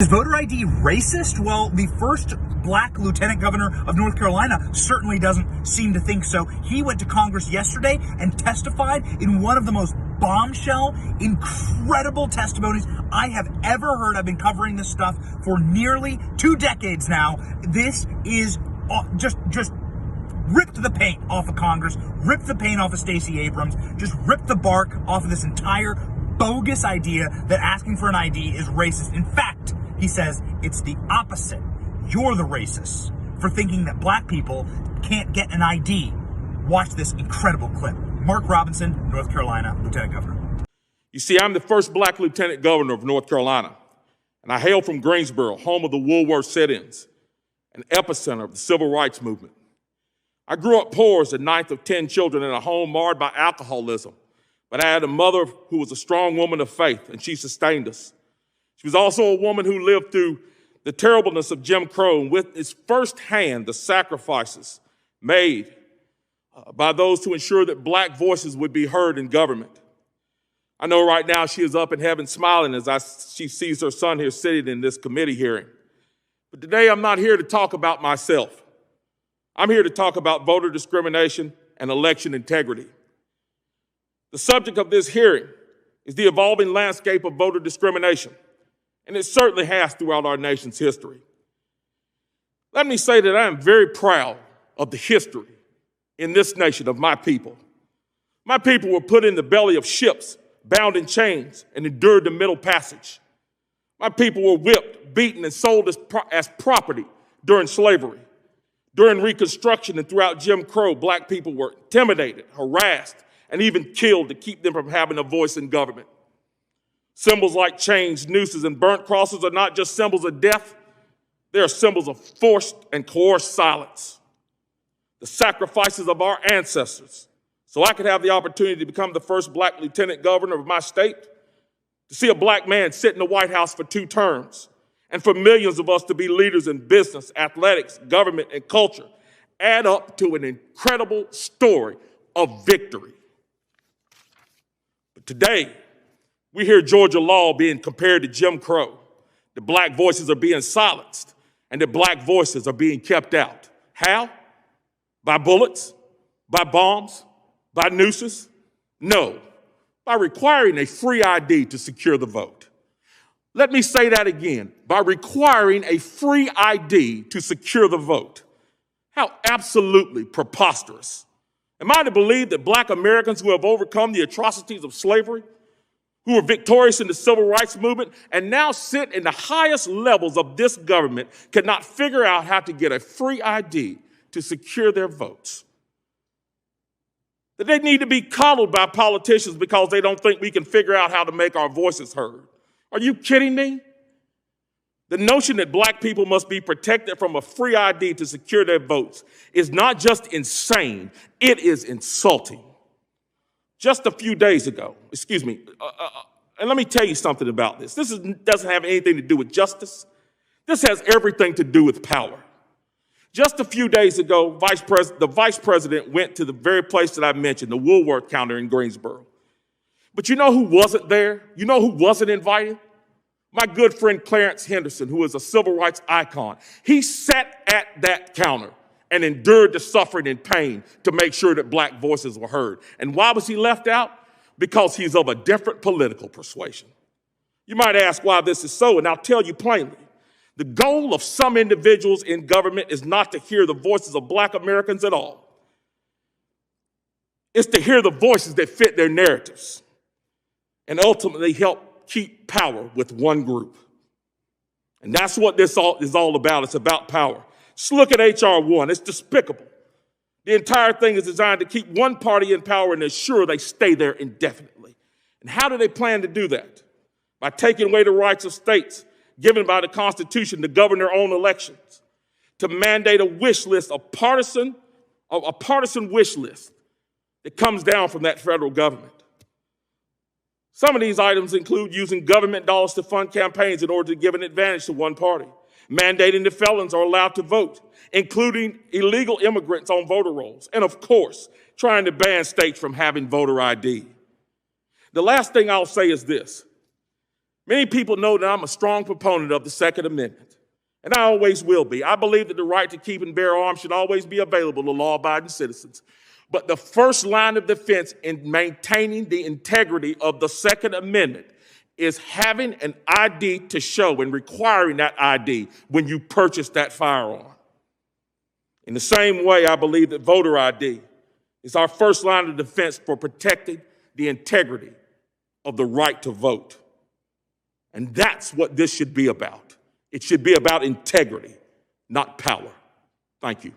Is voter ID racist? Well, the first black lieutenant governor of North Carolina certainly doesn't seem to think so. He went to Congress yesterday and testified in one of the most bombshell, incredible testimonies I have ever heard. I've been covering this stuff for nearly 2 decades now. This is just ripped the paint off of Congress, ripped the paint off of Stacey Abrams, just ripped the bark off of this entire bogus idea that asking for an ID is racist. In fact, he says it's the opposite. You're the racist for thinking that black people can't get an ID. Watch this incredible clip. Mark Robinson, North Carolina Lieutenant Governor. You see, I'm the first black lieutenant governor of North Carolina, and I hail from Greensboro, home of the Woolworth sit-ins, an epicenter of the civil rights movement. I grew up poor as the ninth of 10 children in a home marred by alcoholism, but I had a mother who was a strong woman of faith, and she sustained us. She was also a woman who lived through the terribleness of Jim Crow and witnessed firsthand the sacrifices made by those to ensure that black voices would be heard in government. I know right now she is up in heaven smiling as she sees her son here sitting in this committee hearing. But today I'm not here to talk about myself. I'm here to talk about voter discrimination and election integrity. The subject of this hearing is the evolving landscape of voter discrimination, and it certainly has throughout our nation's history. Let me say that I am very proud of the history in this nation of my people. My people were put in the belly of ships, bound in chains, and endured the Middle Passage. My people were whipped, beaten, and sold as property during slavery. During Reconstruction and throughout Jim Crow, black people were intimidated, harassed, and even killed to keep them from having a voice in government. Symbols like chains, nooses, and burnt crosses are not just symbols of death, they are symbols of forced and coerced silence. The sacrifices of our ancestors, so I could have the opportunity to become the first black lieutenant governor of my state, to see a black man sit in the White House for 2 terms, and for millions of us to be leaders in business, athletics, government, and culture, add up to an incredible story of victory. But today, we hear Georgia law being compared to Jim Crow. The black voices are being silenced, and the black voices are being kept out. How? By bullets? By bombs? By nooses? No, by requiring a free ID to secure the vote. Let me say that again, by requiring a free ID to secure the vote. How absolutely preposterous. Am I to believe that black Americans who have overcome the atrocities of slavery, who were victorious in the civil rights movement, and now sit in the highest levels of this government cannot figure out how to get a free ID to secure their votes? That they need to be coddled by politicians because they don't think we can figure out how to make our voices heard. Are you kidding me? The notion that black people must be protected from a free ID to secure their votes is not just insane, it is insulting. Just a few days ago, and let me tell you something about this. This doesn't have anything to do with justice. This has everything to do with power. Just a few days ago, the vice president went to the very place that I mentioned, the Woolworth counter in Greensboro. But you know who wasn't there? You know who wasn't invited? My good friend Clarence Henderson, who is a civil rights icon. He sat at that counter and endured the suffering and pain to make sure that black voices were heard. And why was he left out? Because he's of a different political persuasion. You might ask why this is so, and I'll tell you plainly. The goal of some individuals in government is not to hear the voices of black Americans at all. It's to hear the voices that fit their narratives and ultimately help keep power with one group. And that's what this is all about. It's about power. Just look at H.R. 1. It's despicable. The entire thing is designed to keep one party in power and ensure they stay there indefinitely. And how do they plan to do that? By taking away the rights of states given by the Constitution to govern their own elections, to mandate a wish list, a partisan wish list that comes down from that federal government. Some of these items include using government dollars to fund campaigns in order to give an advantage to one party, mandating that felons are allowed to vote, including illegal immigrants on voter rolls, and of course, trying to ban states from having voter ID. The last thing I'll say is this. Many people know that I'm a strong proponent of the Second Amendment, and I always will be. I believe that the right to keep and bear arms should always be available to law-abiding citizens. But the first line of defense in maintaining the integrity of the Second Amendment is having an ID to show and requiring that ID when you purchase that firearm. In the same way, I believe that voter ID is our first line of defense for protecting the integrity of the right to vote. And that's what this should be about. It should be about integrity, not power. Thank you.